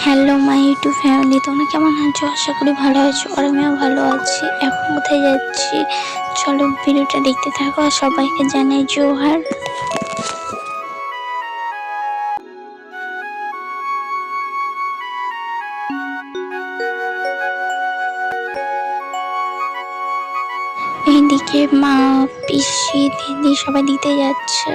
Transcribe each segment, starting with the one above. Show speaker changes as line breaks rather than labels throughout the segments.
Hello my YouTube family, তোমরা কেমন আছো? আশা করি ভালো আছো, আর আমিও ভালো আছি। এখন কোথায় যাচ্ছি চলো ভিডিওটা দেখতে থাকো। আর সবাইকে জানাই জোহার। এইদিকে মা, পিসি, দিদি সবাই দিতে যাচ্ছে।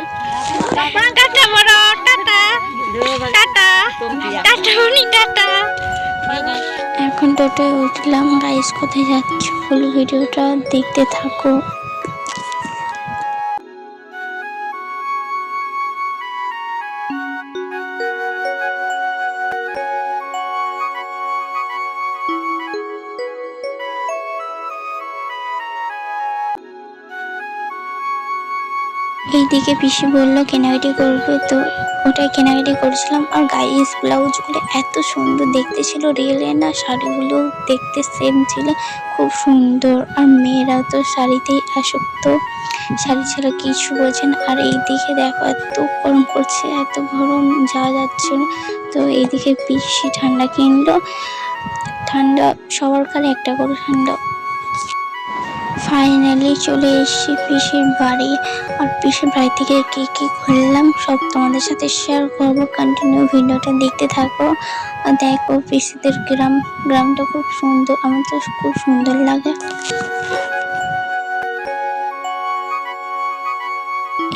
এখন টোটোয় উঠলাম। গাইস কোথায় যাচ্ছি ফুল ভিডিওটা দেখতে থাকো। এইদিকে পিসি বললো কেনাকাটি করবে, তো ওটাই কেনাকাটি করছিলাম। আর গাইস ব্লাউজগুলো এত সুন্দর দেখতে ছিল, রিয়েলে না শাড়িগুলো দেখতে সেম ছিল, খুব সুন্দর। আর মেয়েরা তো শাড়িতেই আসক্ত, শাড়ি ছাড়া কিছু বোঝে না। আর এইদিকে দেখো এত গরম করছে, এত গরম যাওয়া যাচ্ছে না। তো এইদিকে পিসি ঠান্ডা কিনলো, ঠান্ডা সবার কালে একটা করে ঠান্ডা। ফাইনালি চলে এসেছি পিসির বাড়ি। আর পিসির বাড়ি থেকে কি কি করলাম সব তোমাদের সাথে শেয়ার করবো। কন্টিনিউ ভিডিওটা দেখতে থাকো। আর দেখো পিসিদের গ্রামটা খুব সুন্দর, আমার তো খুব সুন্দর লাগে।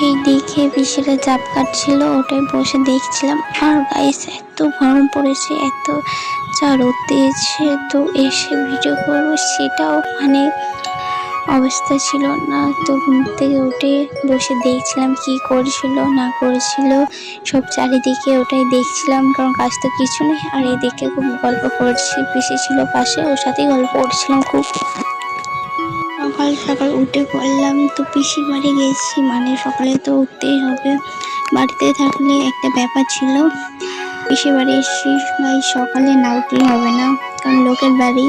এইদিকে পিসিরা জাপ কাটছিল, ওটাই বসে দেখছিলাম। আর গাইস এত গরম পড়েছে, এত যা রোদ দিয়েছে, তো এসে ভিডিও করবো সেটাও অবস্থা ছিল না। তো ঘুম থেকে উঠে বসে দেখছিলাম কি করছিল না করছিল, সব চারিদিকে ওটাই দেখছিলাম, কারণ কাজ তো কিছু নেই। আর এদিকে খুব গল্প করছি, পিসি ছিল পাশে, ওর সাথেই গল্প করছিলাম খুব। সকাল সকাল উঠে পড়লাম, তো পিসির বাড়ি গেছি, সকালে তো উঠতেই হবে, বাড়িতে থাকলে একটা ব্যাপার ছিল। পিসির বাড়ি এসেছি, সকালে না উঠলে হবে না, কারণ লোকের বাড়ি।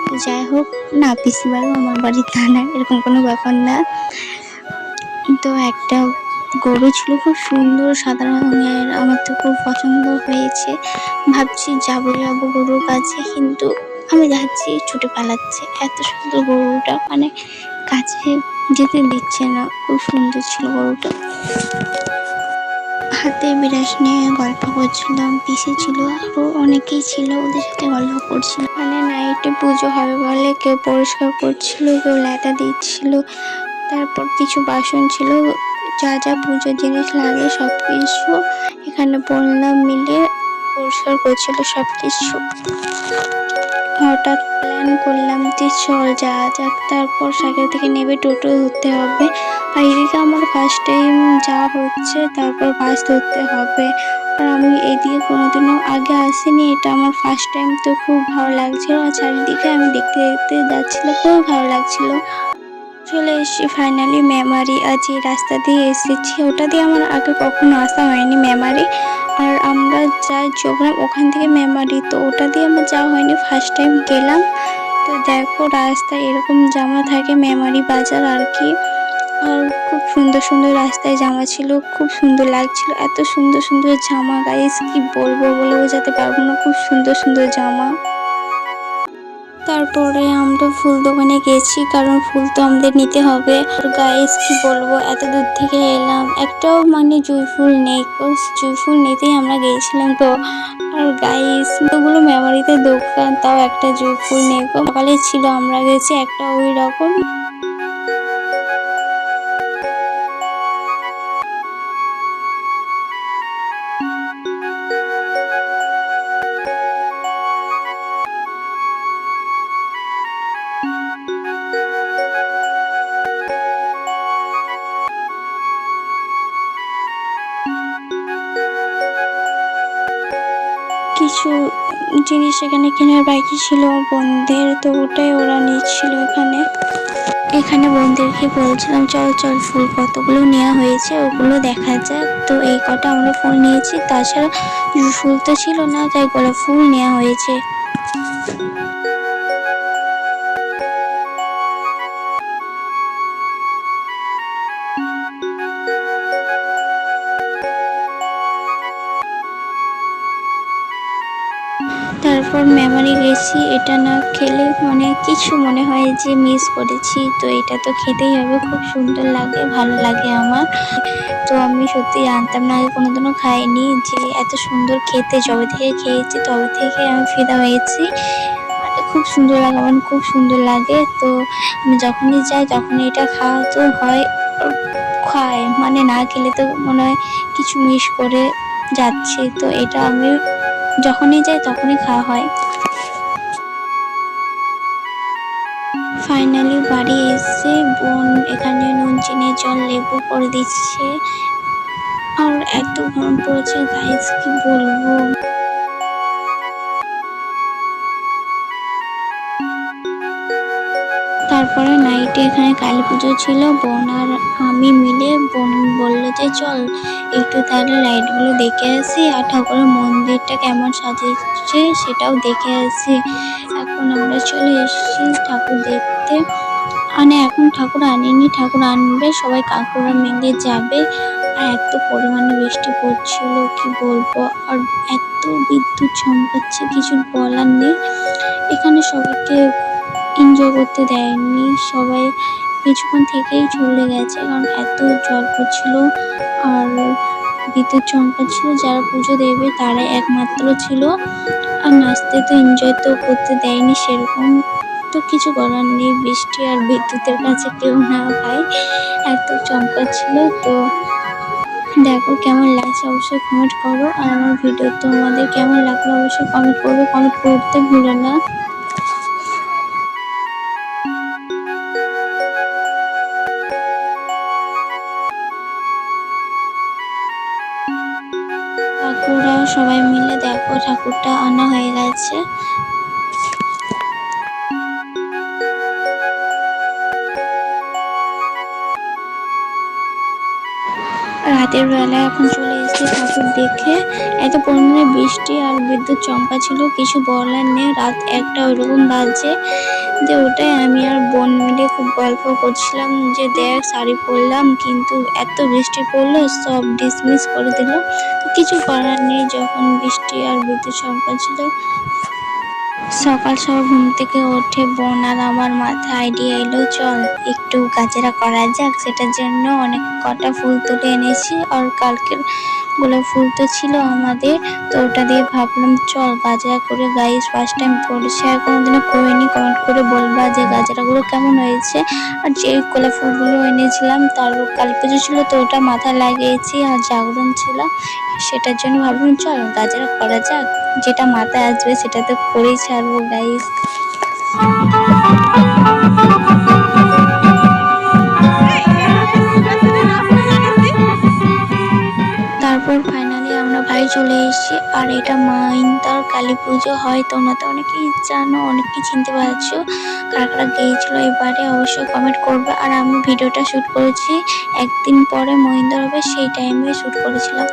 তো যাই হোক, না পিসির বাড়িও আমার বাড়ি তা না, এরকম কোনো ব্যাপার না। তো একটা গরু ছিল খুব সুন্দর সাদা রঙের, আমার তো খুব পছন্দ হয়েছে। ভাবছি যাবো যাবো গরুর কাছে, কিন্তু আমি যাচ্ছি ছুটে পালাচ্ছে। এত সুন্দর গরুটা, কাছে যেতে দিচ্ছে না, খুব সুন্দর ছিল গরুটা। হাতে বিরাস নিয়ে গল্প করছিলাম, পিসি ছিল, আরো অনেকেই ছিল, ওদের সাথে গল্প করছিলাম। নাইটে পুজো হবে বলে কেউ পরিষ্কার করছিল, কেউ লেদা দিচ্ছিল। তারপর কিছু বাসন ছিল, যা যা পুজোর জিনিস লাগে সবকিছু এখানে বললাম মিলে পরিষ্কার করছিল সবকিছু। হঠাৎ প্ল্যান করলাম যে চল যাওয়া যাক। তারপর সাইকেল থেকে নেমে টোটো ধরতে হবে। আর এদিকে আমার ফার্স্ট টাইম যাওয়া হচ্ছে, তারপর বাস ধরতে হবে। আর আমি এদিকে কোনোদিনও আগে আসিনি, এটা আমার ফার্স্ট টাইম, তো খুব ভালো লাগছিল। আর চারিদিকে আমি দেখতে দেখতে যাচ্ছিলাম, খুব ভালো লাগছিল। চলে এসেছি ফাইনালি মেমারি। আর যে রাস্তা দিয়ে এসেছি ওটা দিয়ে আমার আগে কখনো আসা হয়নি, মেমারি। আর আমরা যাই যোগরাম ওখান থেকে মেমারি, তো ওটা দিয়ে আমার যাওয়া হয়নি, ফার্স্ট টাইম গেলাম। তো দেখো রাস্তায় এরকম জামা থাকে, মেমারি বাজার আর কি। আর খুব সুন্দর সুন্দর রাস্তায় জামা ছিল, খুব সুন্দর লাগছিল। এত সুন্দর সুন্দর জামা গাইস, কি বলবো বলে বোঝাতে পারবো না, খুব সুন্দর সুন্দর জামা। তারপরে আমরা ফুল দোকানে গেছি, কারণ ফুল তো আমাদের নিতে হবে। আর গাইস কি বলবো, এত দূর থেকে এলাম, একটাও জুঁই ফুল নেই, জুঁই ফুল নিতেই আমরা গিয়েছিলাম। তো আর গাইস ওগুলো মেমারিতে দোকান, তাও একটা জুঁই ফুল নেই, সকালে ছিল, আমরা গেছি একটা ওই রকম। কিছু জিনিস এখানে কেনার বাকি ছিল বোনদের, তো ওটাই ওরা নিচ্ছিল এখানে। এখানে বোনদেরকে বলছিলাম চল চল ফুল কতগুলো নেওয়া হয়েছে ওগুলো দেখা যাক। তো এই কটা আমরা ফুল নিয়েছি, তাছাড়া ফুল তো ছিল না, তাই গোলাপ ফুল নেওয়া হয়েছে। তারপর মেমারি গেছি, এটা না খেলে মানে কিছু মনে হয় যে মিস করেছি, তো এটা তো খেতেই হবে। খুব সুন্দর লাগে, ভালো লাগে আমার। তো আমি সত্যি জানতাম না, আগে কোনোদিনও খাইনি যে এত সুন্দর খেতে। যবে থেকে খেয়েছি তবে থেকে আমি ফিদা হয়েছি। মানে খুব সুন্দর লাগে, আমার খুব সুন্দর লাগে। তো আমি যখনই যাই তখনই এটা খাওয়া তো হয়, খায় মানে না খেলে তো মনে হয় কিছু মিস করে যাচ্ছি। তো এটা আমি যখনই যাই তখনই খাওয়া হয়। ফাইনালি বাড়ি এসে বোন এখানে নুন চিনি জল লেবু করে দিচ্ছে। আর এত গরম পড়েছে গাইস, কি বলবো। তারপরে নাইটে এখানে কালী পুজো ছিল, বোন আর আমি মিলে বোন বললো যে চল একটু তাহলে লাইটগুলো দেখে আসি আর ঠাকুরের মন্দিরটা কেমন সাজিয়েছে সেটাও দেখে আসি। এখন আমরা চলে এসেছি ঠাকুর দেখতে। মানে এখন ঠাকুর আনেনি, ঠাকুর আনবে, সবাই কাকুরা মিলে যাবে। আর এত পরিমাণে বৃষ্টি পড়ছিল কি বলবো, আর এত বিদ্যুৎ চমকাচ্ছে কিছু বলার নেই। এখানে সবাইকে এনজয় করতে দেয়নি, সবাই কিছুক্ষণ থেকেই চলে গেছে, কারণ এত ঝড় পড়ছিল আর বিদ্যুৎ চমকাচ্ছিল। যারা পুজো দেবে তারাই একমাত্র ছিল, আর নাচতে তো এনজয় তো করতে দেয়নি সেরকম। তো কিছু করার নেই, বৃষ্টি আর বিদ্যুতের কাছে কেউ না ভাই, এত চমকাচ্ছিল। তো দেখো কেমন লাগছে অবশ্যই কমেন্ট করো, আর আমার ভিডিও তোমাদের কেমন লাগলো অবশ্যই কমেন্ট করবে, কমেন্ট করতে ভুলো না। কাকুরা সবাই মিলে দেখো ঠাকুরটা আনা হয়ে গেছে। রাতের বেলা এখন চলে এসেছি ঠাকুর দেখে। এত পরিমাণে বৃষ্টি আর বিদ্যুৎ চমকা ছিল কিছু বলার নেই। রাত 1টা ওইরকম বাজে, যে ওটাই আমি আর বোন মিলে খুব গল্প করছিলাম যে দেখ শাড়ি পরলাম, কিন্তু এত বৃষ্টি পড়লো সব ডিসমিস করে দিল। তো কিছু করার নেই, যখন বৃষ্টি আর বিদ্যুৎ চমকা ছিল। সকাল সকাল ঘুম থেকে উঠে বোন আর আমার মাথায় আইডিয়া এলো চল একটু গাজরা করা যাক। সেটার জন্য অনেক কটা ফুল তুলে এনেছি, আর কালকের গোলাপ ফুল তো ছিল আমাদের, তো ওটা দিয়ে ভাবলাম চল গাজরা করে। গাইস ফার্স্ট টাইম করেছি, আর কোনোদিনও করিনি, কমেন্ট করে বলবা যে গাজরাগুলো কেমন হয়েছে। আর যে গোলাপ ফুলগুলো এনেছিলাম তার কালী পুজো ছিল, তো ওটা মাথায় লাগিয়েছি, আর জাগরণ ছিল, সেটার জন্য ভাবলাম চল গাজরা করা যাক। যেটা মাথায় আসবে সেটা তো করেই ছাড়বো গাইস। তারপর ফাইনালি আমরা বাড়ি চলে এসেছি, আর এটা মাইন্দার কালী পুজো হয়। তোমরা তো অনেকেই জানো, অনেকেই চিনতে পারছো। কারা কারা গিয়েছিল এবারে অবশ্যই কমেন্ট করবে। আর আমি ভিডিওটা শ্যুট করেছি একদিন পরে মহিন্দার হবে, সেই টাইমে শ্যুট করেছিলাম।